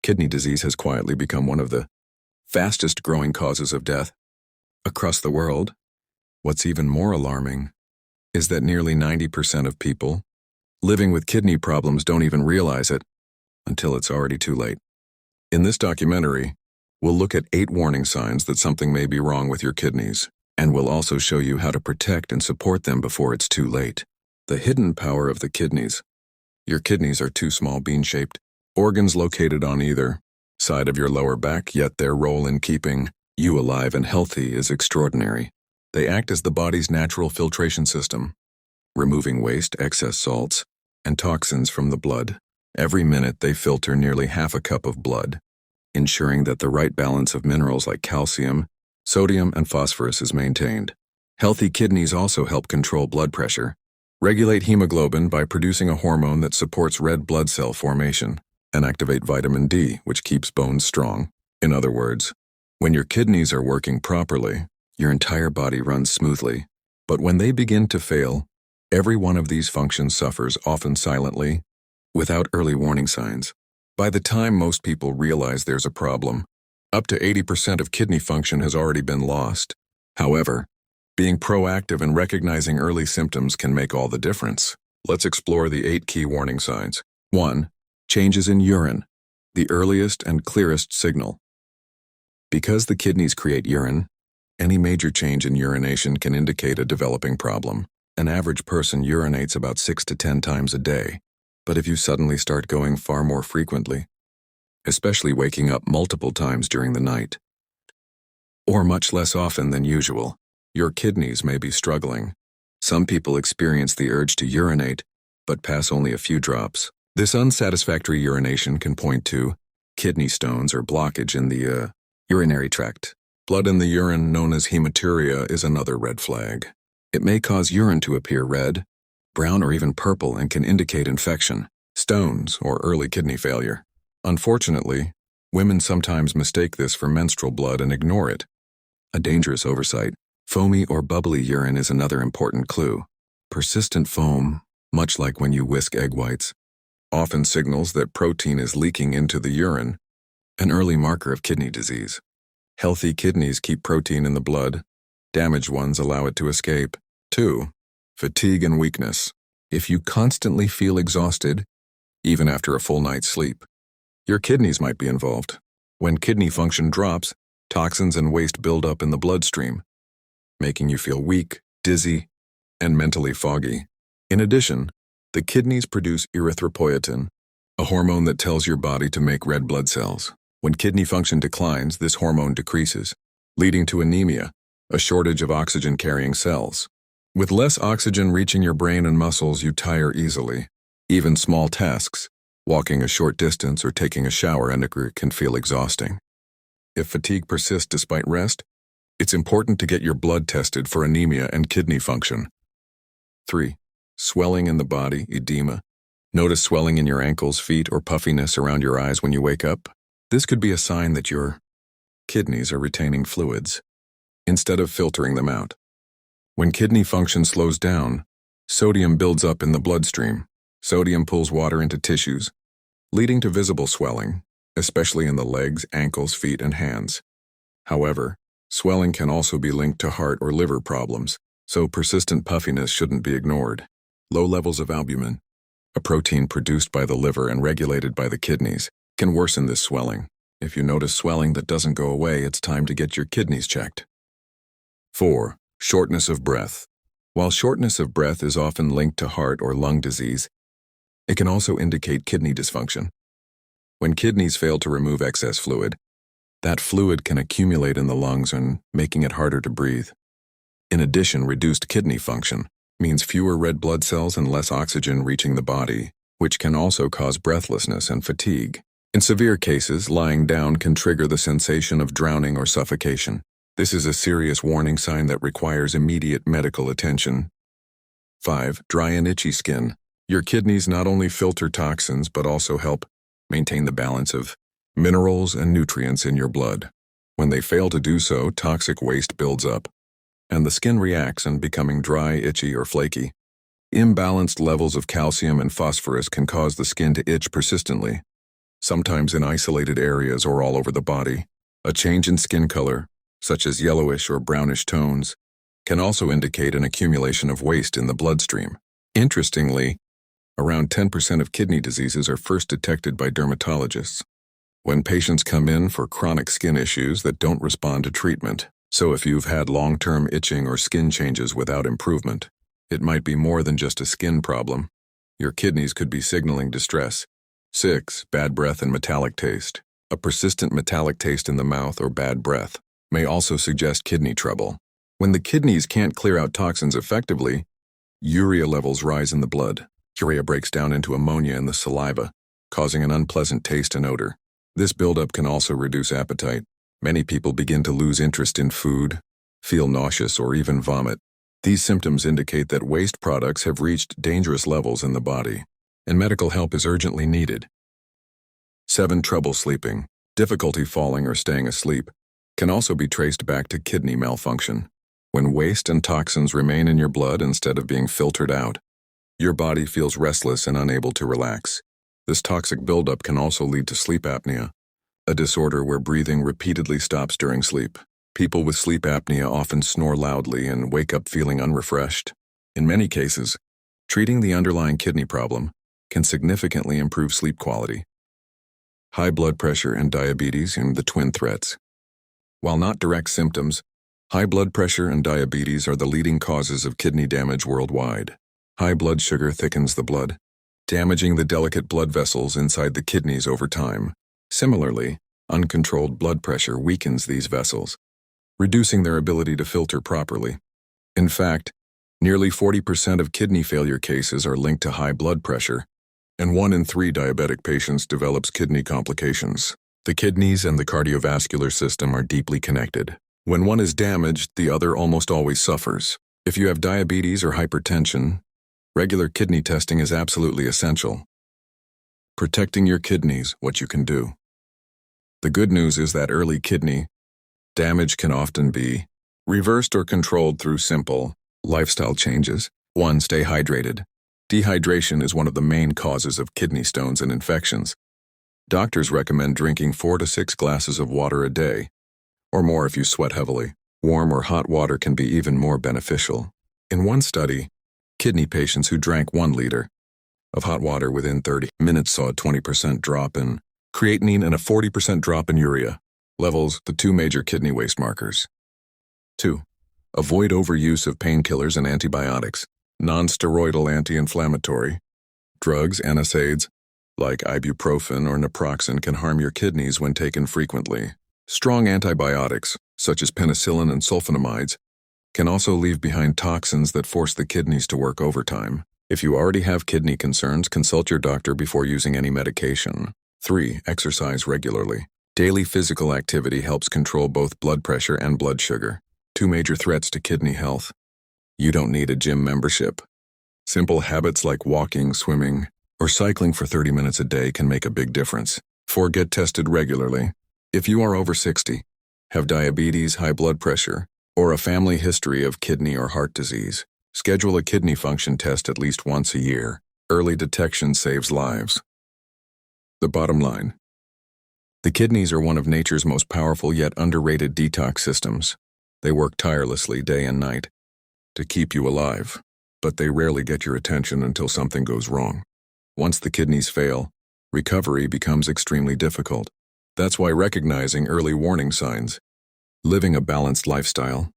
Kidney disease has quietly become one of the fastest growing causes of death across the world. What's even more alarming is that nearly 90% of people living with kidney problems don't even realize it until it's already too late. In this documentary, we'll look at 8 warning signs that something may be wrong with your kidneys, and we'll also show you how to protect and support them before it's too late. The hidden power of the kidneys. Your kidneys are 2 small bean-shaped organs located on either side of your lower back, yet their role in keeping you alive and healthy is extraordinary. They act as the body's natural filtration system, removing waste, excess salts, and toxins from the blood. Every minute they filter nearly half a cup of blood, ensuring that the right balance of minerals like calcium, sodium, and phosphorus is maintained. Healthy kidneys also help control blood pressure, regulate hemoglobin by producing a hormone that supports red blood cell formation, and activate vitamin D, which keeps bones strong. In other words, when your kidneys are working properly, your entire body runs smoothly. But when they begin to fail, every one of these functions suffers, often silently, without early warning signs. By the time most people realize there's a problem, up to 80% of kidney function has already been lost. However, being proactive and recognizing early symptoms can make all the difference. Let's explore the 8 key warning signs. 1. Changes in urine, the earliest and clearest signal. Because the kidneys create urine, any major change in urination can indicate a developing problem. An average person urinates about 6 to 10 times a day. But if you suddenly start going far more frequently, especially waking up multiple times during the night, or much less often than usual, your kidneys may be struggling. Some people experience the urge to urinate, but pass only a few drops. This unsatisfactory urination can point to kidney stones or blockage in the urinary tract. Blood in the urine, known as hematuria, is another red flag. It may cause urine to appear red, brown, or even purple, and can indicate infection, stones, or early kidney failure. Unfortunately, women sometimes mistake this for menstrual blood and ignore it. A dangerous oversight. Foamy or bubbly urine is another important clue. Persistent foam, much like when you whisk egg whites, often signals that protein is leaking into the urine, an early marker of kidney disease. Healthy kidneys keep protein in the blood. Damaged ones allow it to escape. 2. Fatigue and weakness. If you constantly feel exhausted, even after a full night's sleep, your kidneys might be involved. When kidney function drops, toxins and waste build up in the bloodstream, making you feel weak, dizzy, and mentally foggy. In addition, the kidneys produce erythropoietin, a hormone that tells your body to make red blood cells. When kidney function declines, this hormone decreases, leading to anemia, a shortage of oxygen-carrying cells. With less oxygen reaching your brain and muscles, you tire easily. Even small tasks, walking a short distance or taking a shower, can feel exhausting. If fatigue persists despite rest, it's important to get your blood tested for anemia and kidney function. 3. Swelling in the body, edema. Notice swelling in your ankles, feet, or puffiness around your eyes when you wake up. This could be a sign that your kidneys are retaining fluids instead of filtering them out. When kidney function slows down, sodium builds up in the bloodstream. Sodium pulls water into tissues, leading to visible swelling, especially in the legs, ankles, feet, and hands. However, swelling can also be linked to heart or liver problems, so persistent puffiness shouldn't be ignored. Low levels of albumin, a protein produced by the liver and regulated by the kidneys, can worsen this swelling. If you notice swelling that doesn't go away, it's time to get your kidneys checked. 4. Shortness of breath. While shortness of breath is often linked to heart or lung disease, it can also indicate kidney dysfunction. When kidneys fail to remove excess fluid, that fluid can accumulate in the lungs and making it harder to breathe. In addition, reduced kidney function means fewer red blood cells and less oxygen reaching the body, which can also cause breathlessness and fatigue. In severe cases, lying down can trigger the sensation of drowning or suffocation. This is a serious warning sign that requires immediate medical attention. 5. Dry and itchy skin. Your kidneys not only filter toxins but also help maintain the balance of minerals and nutrients in your blood. When they fail to do so, toxic waste builds up, and the skin reacts and becoming dry, itchy, or flaky. Imbalanced levels of calcium and phosphorus can cause the skin to itch persistently, sometimes in isolated areas or all over the body. A change in skin color, such as yellowish or brownish tones, can also indicate an accumulation of waste in the bloodstream. Interestingly, around 10% of kidney diseases are first detected by dermatologists when patients come in for chronic skin issues that don't respond to treatment. So if you've had long-term itching or skin changes without improvement, it might be more than just a skin problem. Your kidneys could be signaling distress. 6. Bad breath and metallic taste. A persistent metallic taste in the mouth or bad breath may also suggest kidney trouble. When the kidneys can't clear out toxins effectively, urea levels rise in the blood. Urea breaks down into ammonia in the saliva, causing an unpleasant taste and odor. This buildup can also reduce appetite. Many people begin to lose interest in food, feel nauseous, or even vomit. These symptoms indicate that waste products have reached dangerous levels in the body, and medical help is urgently needed. 7. Trouble sleeping. Difficulty falling or staying asleep can also be traced back to kidney malfunction. When waste and toxins remain in your blood instead of being filtered out, your body feels restless and unable to relax. This toxic buildup can also lead to sleep apnea, a disorder where breathing repeatedly stops during sleep. People with sleep apnea often snore loudly and wake up feeling unrefreshed. In many cases, treating the underlying kidney problem can significantly improve sleep quality. High blood pressure and diabetes are the twin threats. While not direct symptoms, high blood pressure and diabetes are the leading causes of kidney damage worldwide. High blood sugar thickens the blood, damaging the delicate blood vessels inside the kidneys over time. Similarly, uncontrolled blood pressure weakens these vessels, reducing their ability to filter properly. In fact, nearly 40% of kidney failure cases are linked to high blood pressure, and 1 in 3 diabetic patients develops kidney complications. The kidneys and the cardiovascular system are deeply connected. When one is damaged, the other almost always suffers. If you have diabetes or hypertension, regular kidney testing is absolutely essential. Protecting your kidneys, what you can do. The good news is that early kidney damage can often be reversed or controlled through simple lifestyle changes. 1. Stay hydrated. Dehydration is one of the main causes of kidney stones and infections. Doctors recommend drinking 4 to 6 glasses of water a day, or more if you sweat heavily. Warm or hot water can be even more beneficial. In one study, kidney patients who drank 1 liter of hot water within 30 minutes saw a 20% drop in creatinine and a 40% drop in urea levels, the 2 major kidney waste markers. 2. Avoid overuse of painkillers and antibiotics. Non-steroidal anti-inflammatory drugs, NSAIDs, like ibuprofen or naproxen, can harm your kidneys when taken frequently. Strong antibiotics, such as penicillin and sulfonamides, can also leave behind toxins that force the kidneys to work overtime. If you already have kidney concerns, consult your doctor before using any medication. 3. Exercise regularly. Daily physical activity helps control both blood pressure and blood sugar, 2 major threats to kidney health. You don't need a gym membership. Simple habits like walking, swimming, or cycling for 30 minutes a day can make a big difference. 4. Get tested regularly. If you are over 60, have diabetes, high blood pressure, or a family history of kidney or heart disease, schedule a kidney function test at least once a year. Early detection saves lives. The bottom line. The kidneys are one of nature's most powerful yet underrated detox systems. They work tirelessly day and night to keep you alive, but they rarely get your attention until something goes wrong. Once the kidneys fail, recovery becomes extremely difficult. That's why recognizing early warning signs, living a balanced lifestyle,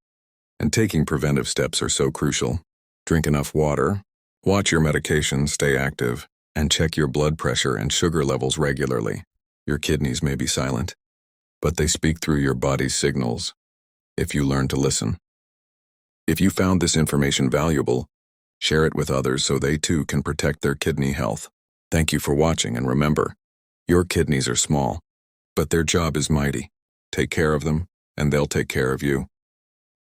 and taking preventive steps are so crucial. Drink enough water, watch your medications, stay active, and check your blood pressure and sugar levels regularly. Your kidneys may be silent, but they speak through your body's signals if you learn to listen. If you found this information valuable, share it with others so they too can protect their kidney health. Thank you for watching, and remember, your kidneys are small, but their job is mighty. Take care of them, and they'll take care of you.